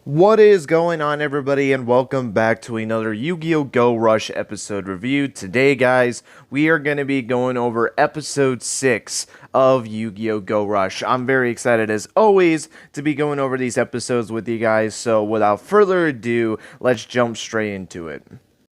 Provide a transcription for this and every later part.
What is going on, everybody, and welcome back to another Yu-Gi-Oh! Go Rush episode review. Today, guys, we are going to be going over episode 6 of Yu-Gi-Oh! Go Rush. I'm very excited, as always, to be going over these episodes with you guys, so without further ado, let's jump straight into it.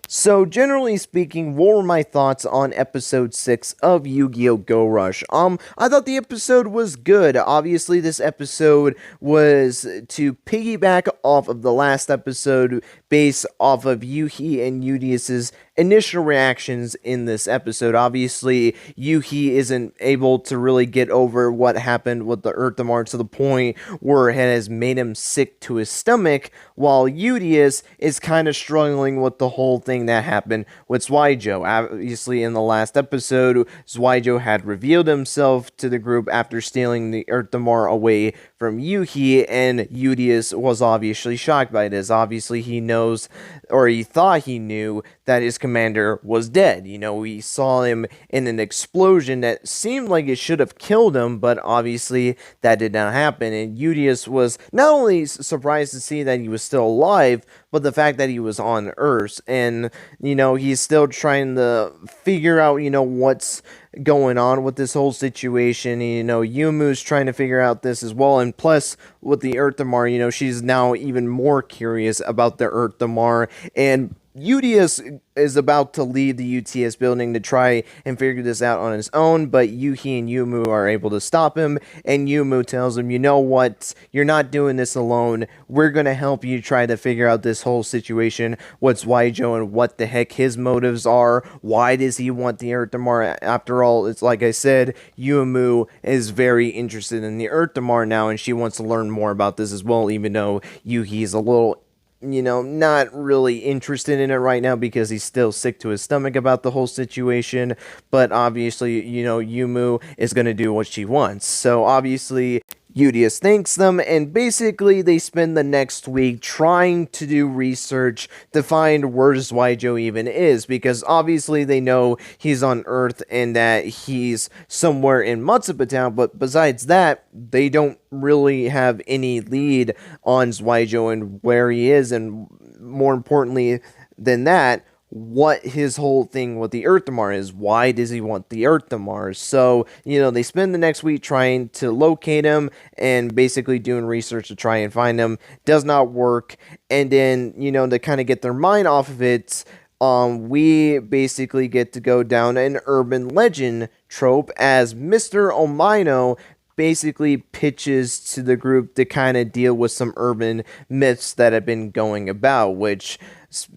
So, generally speaking, what were my thoughts on episode 6 of Yu-Gi-Oh! Go Rush? I thought the episode was good. Obviously, this episode was to piggyback off of the last episode based off of Yuhi and Eudius's initial reactions in this episode. Obviously, Yuhi isn't able to really get over what happened with the Earthamar to the point where it has made him sick to his stomach, while Eudius is kind of struggling with the whole thing that happened with Zygo. Obviously, in the last episode, Zygo had revealed himself to the group after stealing the Earthamar away from Yuhi, and Eudius was obviously shocked by this. Obviously, he knows, or he thought he knew, that his commander was dead. You know, we saw him in an explosion that seemed like it should have killed him, but obviously that did not happen. And Eudius was not only surprised to see that he was still alive, but the fact that he was on Earth. And, you know, he's still trying to figure out, you know, what's going on with this whole situation. You know, Yumu's trying to figure out this as well, and plus with the Earthamar, you know, she's now even more curious about the Earthamar, and Eudius is about to leave the UTS building to try and figure this out on his own, but Yuhi and Yumu are able to stop him, and Yumu tells him, you know what, you're not doing this alone, we're gonna help you try to figure out this whole situation, what's Zygo and what the heck his motives are, why does he want the Earthamar. After all, it's like I said, Yumu is very interested in the Earthamar now, and she wants to learn more about this as well, even though Yuhi is a little, you know, not really interested in it right now because he's still sick to his stomach about the whole situation. But obviously, you know, Yumu is going to do what she wants. So obviously, Eudius thanks them, and basically they spend the next week trying to do research to find where Zygo even is, because obviously they know he's on Earth and that he's somewhere in Matsuba Town, but besides that, they don't really have any lead on Zygo and where he is, and more importantly than that, what his whole thing with the Earthamar is. Why does he want the Earthamar? So, you know, they spend the next week trying to locate him and basically doing research to try and find him. Does not work. And then, you know, to kind of get their mind off of it, we basically get to go down an urban legend trope as Mr. Omino basically pitches to the group to kind of deal with some urban myths that have been going about, which,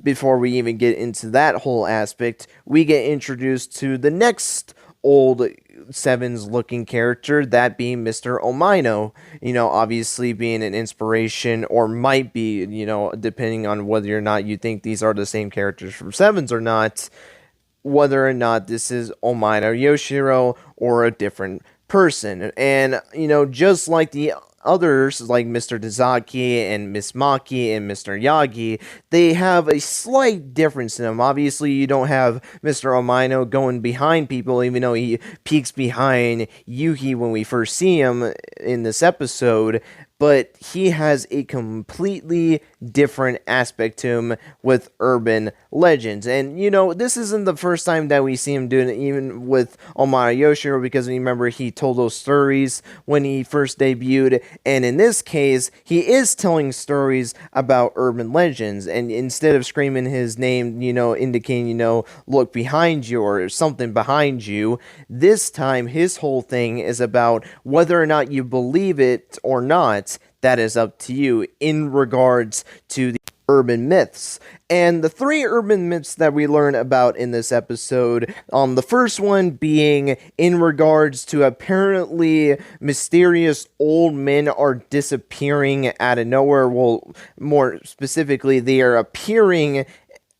before we even get into that whole aspect, we get introduced to the next old Sevens looking character, that being Mr. Omino, you know, obviously being an inspiration, or might be, you know, depending on whether or not you think these are the same characters from Sevens or not, whether or not this is Omino Yoshiro or a different person. And, you know, just like the others, like Mr. Tazaki and Miss Maki and Mr. Yagi, they have a slight difference in them. Obviously, you don't have Mr. Omino going behind people, even though he peeks behind Yuhi when we first see him in this episode, but he has a completely different aspect to him with urban legends. And, you know, this isn't the first time that we see him doing it, even with Omaro Yoshiro, because remember, he told those stories when he first debuted, and in this case, he is telling stories about urban legends, and instead of screaming his name, you know, indicating, you know, look behind you or something behind you, this time his whole thing is about whether or not you believe it or not. That is up to you in regards to the urban myths. And the 3 urban myths that we learn about in this episode, the first one being in regards to apparently mysterious old men are disappearing out of nowhere. Well, more specifically, they are appearing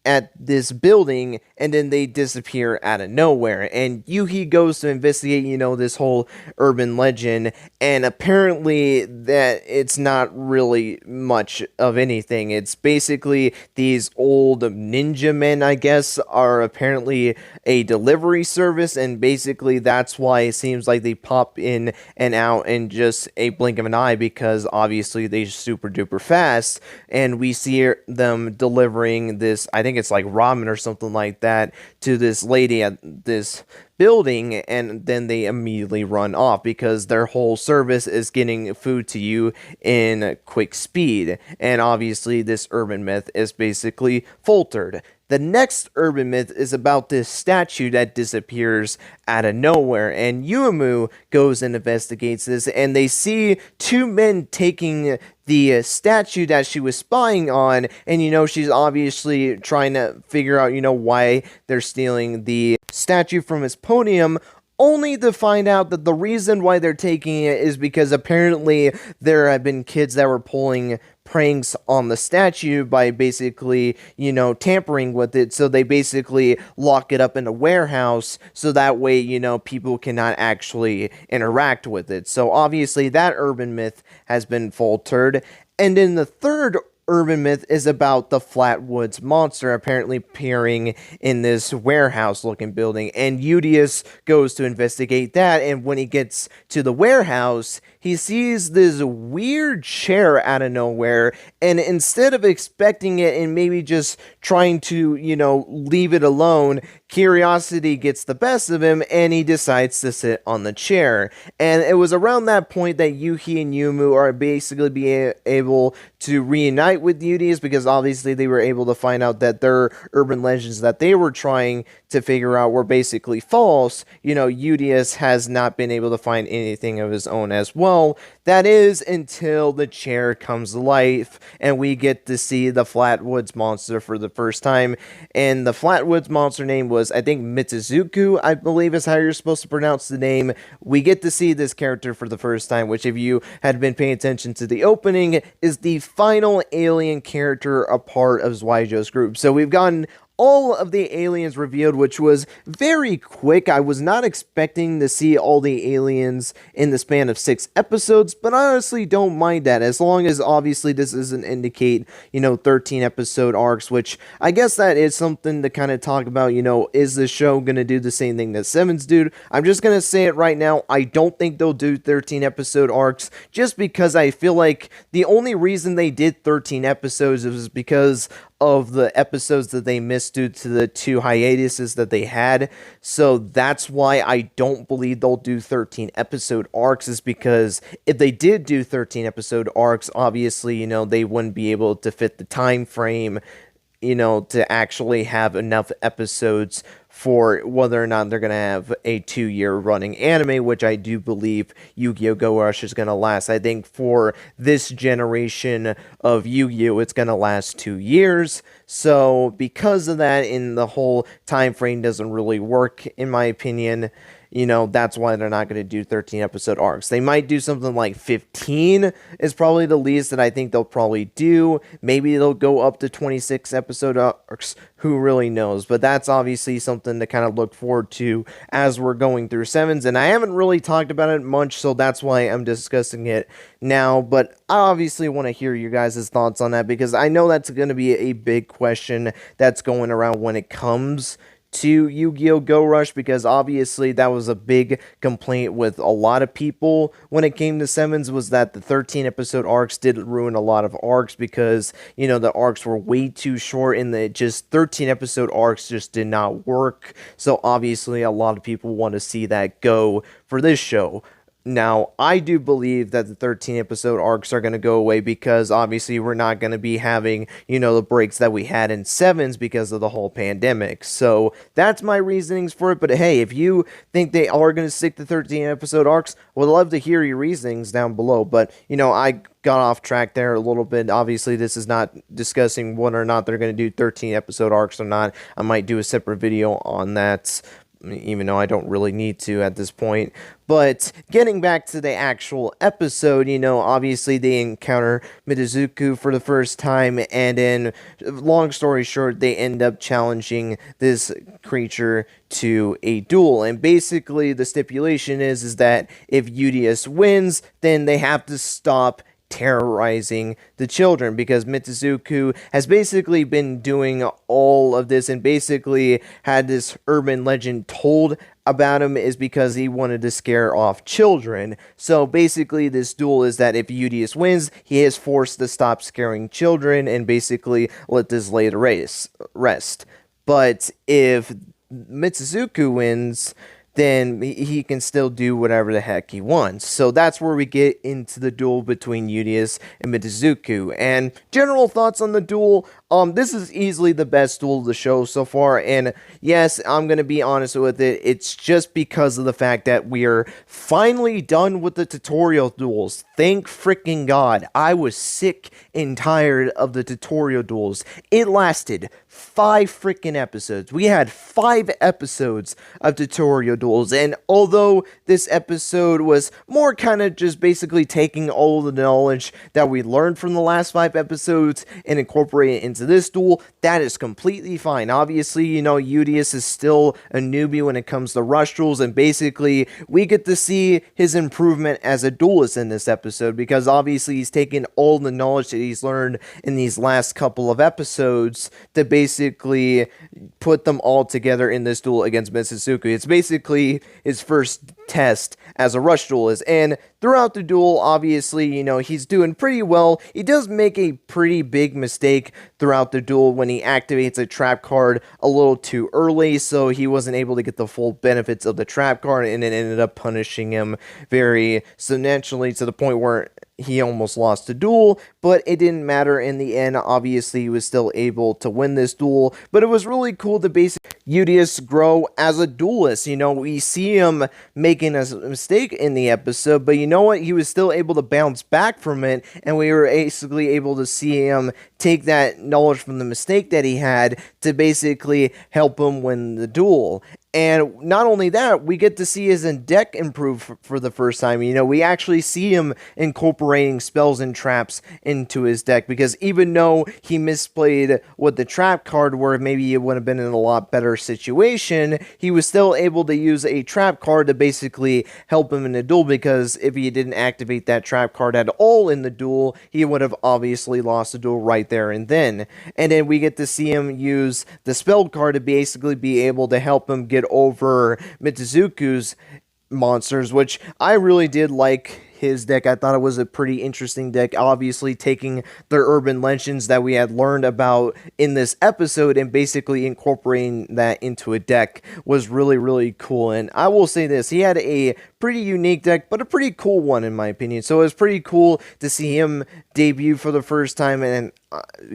at this building, and then they disappear out of nowhere. And Yuhi goes to investigate, this whole urban legend, and apparently that it's not really much of anything. It's basically these old ninja men, I guess, are apparently a delivery service, and basically that's why it seems like they pop in and out in just a blink of an eye, because obviously they're super duper fast, and we see them delivering this, I think it's like ramen or something like that, to this lady at this building, and then they immediately run off because their whole service is getting food to you in quick speed. And obviously this urban myth is basically faltered. The next urban myth is about this statue that disappears out of nowhere, and Yuumu goes and investigates this, and they see two men taking the statue that she was spying on, and she's obviously trying to figure out, why they're stealing the statue from his podium, only to find out that the reason why they're taking it is because apparently there have been kids that were pulling pranks on the statue by basically, tampering with it. So they basically lock it up in a warehouse so that way, people cannot actually interact with it. So obviously that urban myth has been faltered. And then the third urban myth is about the Flatwoods Monster apparently appearing in this warehouse-looking building, and Eudius goes to investigate that, and when he gets to the warehouse, he sees this weird chair out of nowhere, and instead of expecting it and maybe just trying to, leave it alone, curiosity gets the best of him, and he decides to sit on the chair. And it was around that point that Yuhi and Yumu are basically being able to reunite with Eudius, because obviously they were able to find out that their urban legends that they were trying to figure out were basically false. Eudius has not been able to find anything of his own as well. That is until the chair comes to life, and we get to see the Flatwoods Monster for the first time. And the Flatwoods Monster name was, I think, Mitsuzuku, I believe is how you're supposed to pronounce the name. We get to see this character for the first time, which if you had been paying attention to the opening, is the final alien character a part of Zygo's group. So we've gotten all of the aliens revealed, which was very quick. I was not expecting to see all the aliens in the span of 6 episodes, but I honestly don't mind that, as long as obviously this doesn't indicate, 13 episode arcs, which I guess that is something to kind of talk about, is the show going to do the same thing that Sevens do? I'm just going to say it right now, I don't think they'll do 13 episode arcs, just because I feel like the only reason they did 13 episodes was because of the episodes that they missed due to the 2 hiatuses that they had. So that's why I don't believe they'll do 13 episode arcs, is because if they did do 13 episode arcs, obviously, they wouldn't be able to fit the time frame, to actually have enough episodes for whether or not they're going to have a 2-year running anime, which I do believe Yugioh Go Rush is going to last. I think for this generation of Yu-Gi-Oh, it's going to last 2 years. So because of that, and the whole time frame doesn't really work, in my opinion, that's why they're not going to do 13 episode arcs. They might do something like 15 is probably the least that I think they'll probably do. Maybe they'll go up to 26 episode arcs. Who really knows? But that's obviously something to kind of look forward to as we're going through Sevens. And I haven't really talked about it much, so that's why I'm discussing it now. But I obviously want to hear you guys' thoughts on that, because I know that's going to be a big question that's going around when it comes to Yu-Gi-Oh! Go Rush, because obviously that was a big complaint with a lot of people when it came to Sevens, was that the 13 episode arcs did ruin a lot of arcs, because the arcs were way too short, and the just 13 episode arcs just did not work. So obviously a lot of people want to see that go for this show. Now, I do believe that the 13 episode arcs are going to go away, because obviously we're not going to be having, the breaks that we had in Sevens because of the whole pandemic. So that's my reasonings for it. But hey, if you think they are going to stick to 13 episode arcs, I would love to hear your reasonings down below. But, I got off track there a little bit. Obviously, this is not discussing whether or not they're going to do 13 episode arcs or not. I might do a separate video on that even though I don't really need to at this point. But getting back to the actual episode, obviously they encounter Mitsuzuku for the first time, and then, long story short, they end up challenging this creature to a duel. And basically, the stipulation is that if Eudius wins, then they have to stop terrorizing the children, because Mitsuzuku has basically been doing all of this and basically had this urban legend told about him is because he wanted to scare off children. So basically this duel is that if Eudius wins, he is forced to stop scaring children and basically let this lay to rest. But if Mitsuzuku wins, then he can still do whatever the heck he wants. So that's where we get into the duel between Eudius and Mitsuzuku. And general thoughts on the duel, this is easily the best duel of the show so far, and yes, I'm going to be honest with it, it's just because of the fact that we are finally done with the tutorial duels. Thank freaking God. I was sick and tired of the tutorial duels. It lasted 5 freaking episodes. We had 5 episodes of tutorial duels, and although this episode was more kind of just basically taking all the knowledge that we learned from the last 5 episodes and incorporating it into this duel, that is completely fine. Obviously, Eudius is still a newbie when it comes to rush duels, and basically we get to see his improvement as a duelist in this episode, because obviously he's taken all the knowledge that he's learned in these last couple of episodes to basically put them all together in this duel against Mitsuzuku. It's basically his first test as a rush duelist, and throughout the duel, obviously, he's doing pretty well. He does make a pretty big mistake throughout the duel when he activates a trap card a little too early, so he wasn't able to get the full benefits of the trap card, and it ended up punishing him very substantially to the point where he almost lost the duel, but it didn't matter in the end. Obviously, he was still able to win this duel, but it was really cool to basically Eudius grow as a duelist. We see him making a mistake in the episode, but you know what? He was still able to bounce back from it, and we were basically able to see him take that knowledge from the mistake that he had to basically help him win the duel. And not only that, we get to see his deck improve for the first time. We actually see him incorporating spells and traps into his deck, because even though he misplayed with the trap card where maybe it would have been in a lot better situation, he was still able to use a trap card to basically help him in the duel, because if he didn't activate that trap card at all in the duel, he would have obviously lost the duel right there and then. And then we get to see him use the spell card to basically be able to help him get over Mitsuzuku's monsters, which I really did like his deck. I thought it was a pretty interesting deck, obviously taking the urban legends that we had learned about in this episode and basically incorporating that into a deck was really, really cool. And I will say this, he had a pretty unique deck, but a pretty cool one in my opinion. So it was pretty cool to see him debut for the first time and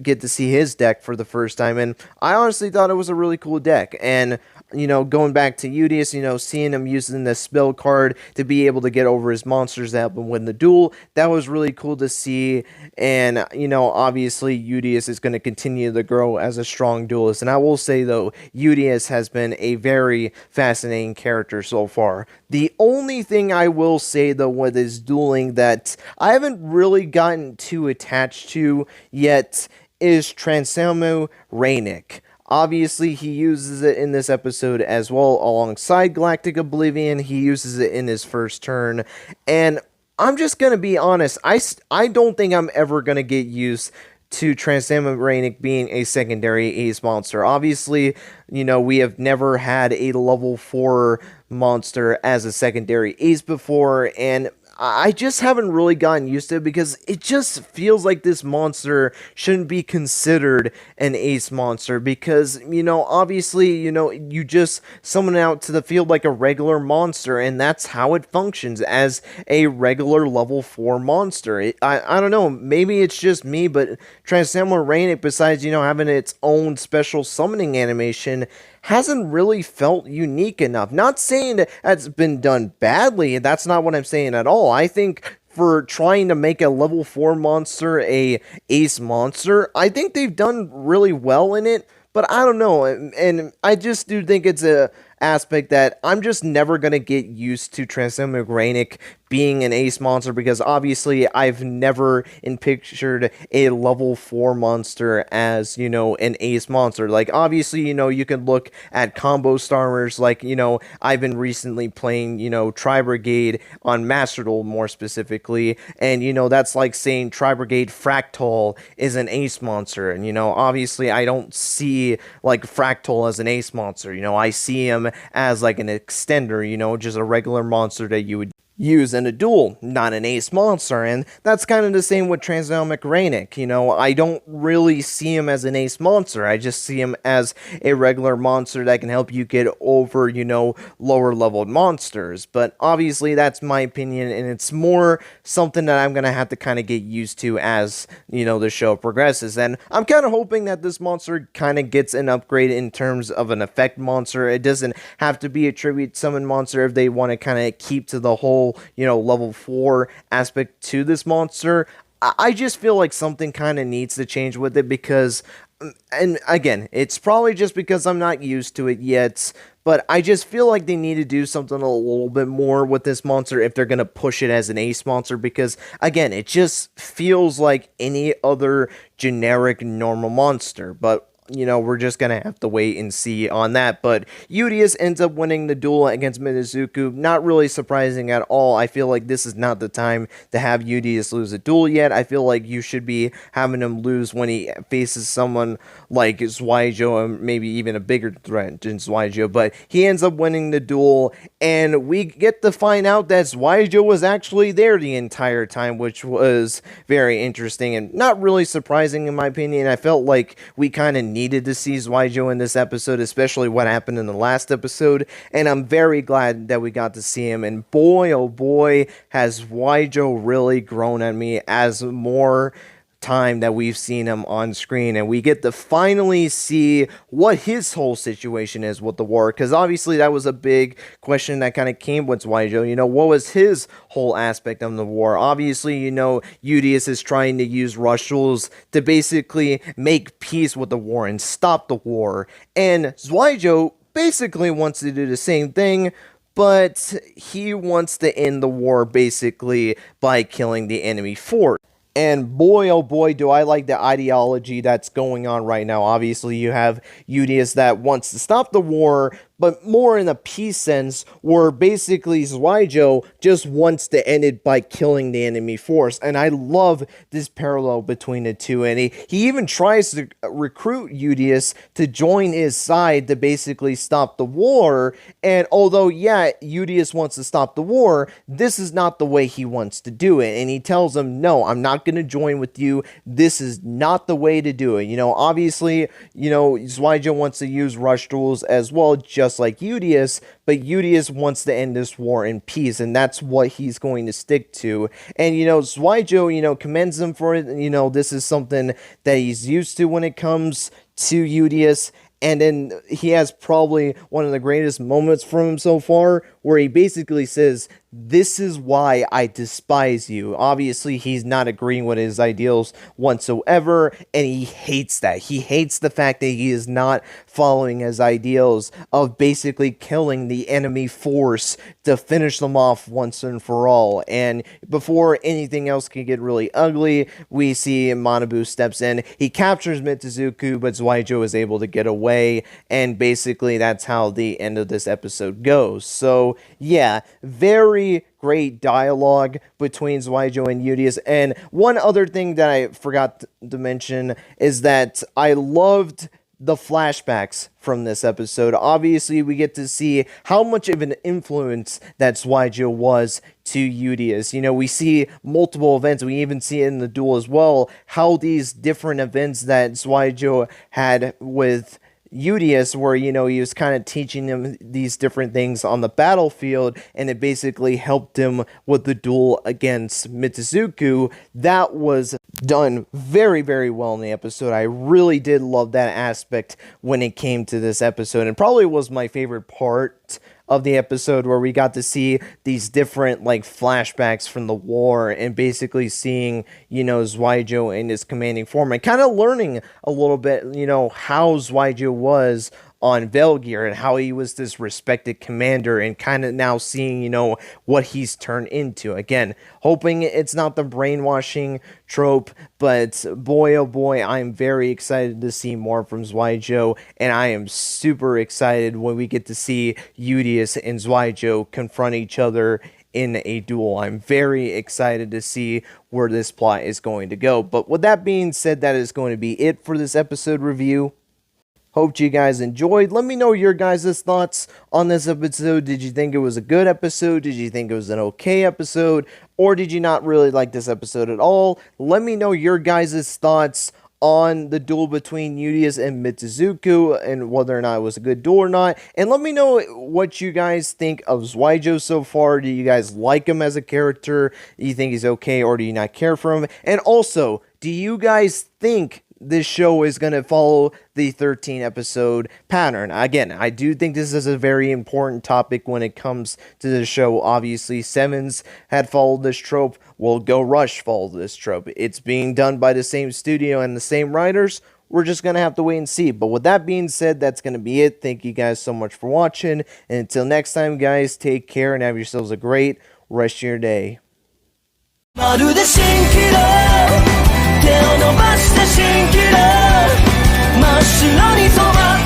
get to see his deck for the first time. And I honestly thought it was a really cool deck. And going back to Eudius, seeing him using the spell card to be able to get over his monsters to help him win the duel, that was really cool to see. And, obviously Eudius is going to continue to grow as a strong duelist. And I will say, though, Eudius has been a very fascinating character so far. The only thing I will say, though, with his dueling that I haven't really gotten too attached to yet is Transamo Rainic. Obviously, he uses it in this episode as well, alongside Galactic Oblivion. He uses it in his first turn, and I'm just going to be honest, I don't think I'm ever going to get used to Transamo Rainic being a secondary ace monster. Obviously, we have never had a level 4 monster as a secondary ace before, and I just haven't really gotten used to it because it just feels like this monster shouldn't be considered an ace monster because, obviously, you just summon out to the field like a regular monster, and that's how it functions as a regular level 4 monster. I don't know, maybe it's just me, but Transamo Rainic, besides, having its own special summoning animation, hasn't really felt unique enough. Not saying that it's been done badly, that's not what I'm saying at all. I think for trying to make a level 4 monster a ace monster, I think they've done really well in it, but I don't know, and I just do think it's aspect that I'm just never going to get used to Transcendent Rainic being an ace monster, because obviously I've never pictured a level 4 monster as, an ace monster. Like, obviously, you can look at combo starters, like, I've been recently playing, Tri-Brigade on Master Duel more specifically, and, that's like saying Tri-Brigade Fractal is an ace monster, and, obviously I don't see, like, Fractal as an ace monster, I see him as, like, an extender, just a regular monster that you would use in a duel, not an ace monster. And that's kind of the same with Transdynamic Rainic. I don't really see him as an ace monster. I just see him as a regular monster that can help you get over, lower leveled monsters. But obviously that's my opinion, and it's more something that I'm gonna have to kind of get used to as, the show progresses. And I'm kind of hoping that this monster kind of gets an upgrade in terms of an effect monster. It doesn't have to be a tribute summon monster if they want to kind of keep to the whole level 4 aspect to this monster. I just feel like something kind of needs to change with it, because, and again, it's probably just because I'm not used to it yet, but I just feel like they need to do something a little bit more with this monster if they're going to push it as an ace monster, because, again, it just feels like any other generic normal monster. But we're just going to have to wait and see on that. But Eudius ends up winning the duel against Mitsuzuku. Not really surprising at all. I feel like this is not the time to have Eudius lose a duel yet. I feel like you should be having him lose when he faces someone like Zygo, and maybe even a bigger threat than Zygo. But he ends up winning the duel, and we get to find out that Zygo was actually there the entire time, which was very interesting and not really surprising in my opinion. I felt like we kind of needed to see Zygo in this episode, especially what happened in the last episode, and I'm very glad that we got to see him. And boy, oh boy, has Zygo really grown on me as more time that we've seen him on screen, and we get to finally see what his whole situation is with the war, because obviously that was a big question that kind of came with Zygo. What was his whole aspect of the war? Obviously, Eudius is trying to use rush tools to basically make peace with the war and stop the war, and Zygo basically wants to do the same thing, but he wants to end the war basically by killing the enemy force. And boy, oh boy, do I like the ideology that's going on right now. Obviously, you have Eudius that wants to stop the war, but more in a peace sense, where basically Zygo just wants to end it by killing the enemy force. And I love this parallel between the two. And he even tries to recruit Eudius to join his side to basically stop the war. And although, yeah, Eudius wants to stop the war, this is not the way he wants to do it. And he tells him, no, I'm not going to join with you. This is not the way to do it. Obviously, Zygo wants to use rush duels as well, just like Eudius, but Eudius wants to end this war in peace, and that's what he's going to stick to. And, Zygo, commends him for it. This is something that he's used to when it comes to Eudius. And then he has probably one of the greatest moments from him so far, where he basically says, this is why I despise you. Obviously, he's not agreeing with his ideals whatsoever, and he hates that. He hates the fact that he is not following his ideals of basically killing the enemy force to finish them off once and for all. And before anything else can get really ugly, we see Manabu steps in. He captures Mitsuzuku, but Zygo is able to get away, and basically that's how the end of this episode goes. So, yeah, very great dialogue between Zygo and Eudius. And one other thing that I forgot to mention is that I loved the flashbacks from this episode. Obviously, we get to see how much of an influence that Zygo was to Eudius. We see multiple events. We even see it in the duel as well, how these different events that Zygo had with Eudius, where, he was kind of teaching him these different things on the battlefield, and it basically helped him with the duel against Mitsuzuku. That was done very, very well in the episode. I really did love that aspect when it came to this episode, and probably was my favorite part of the episode, where we got to see these different flashbacks from the war, and basically seeing Zygo in his commanding form, and kind of learning a little bit how Zygo was on Velgear and how he was this respected commander, and kind of now seeing, what he's turned into. Again, hoping it's not the brainwashing trope, but boy, oh boy, I'm very excited to see more from Zygo, and I am super excited when we get to see Eudius and Zygo confront each other in a duel. I'm very excited to see where this plot is going to go. But with that being said, that is going to be it for this episode review. Hope you guys enjoyed. Let me know your guys' thoughts on this episode. Did you think it was a good episode? Did you think it was an okay episode? Or did you not really like this episode at all? Let me know your guys' thoughts on the duel between Eudius and Mitsuzuku, and whether or not it was a good duel or not. And let me know what you guys think of Zygo so far. Do you guys like him as a character? Do you think he's okay, or do you not care for him? And also, do you guys think this show is going to follow the 13 episode pattern? Again, I do think this is a very important topic when it comes to the show. Obviously, Sevens had followed this trope. Well, Go Rush followed this trope. It's being done by the same studio and the same writers. We're just going to have to wait and see. But with that being said, that's going to be it. Thank you guys so much for watching. And until next time, guys, take care and have yourselves a great rest of your day. まるで蜃気楼手を伸ばして蜃気楼真っ白に染ま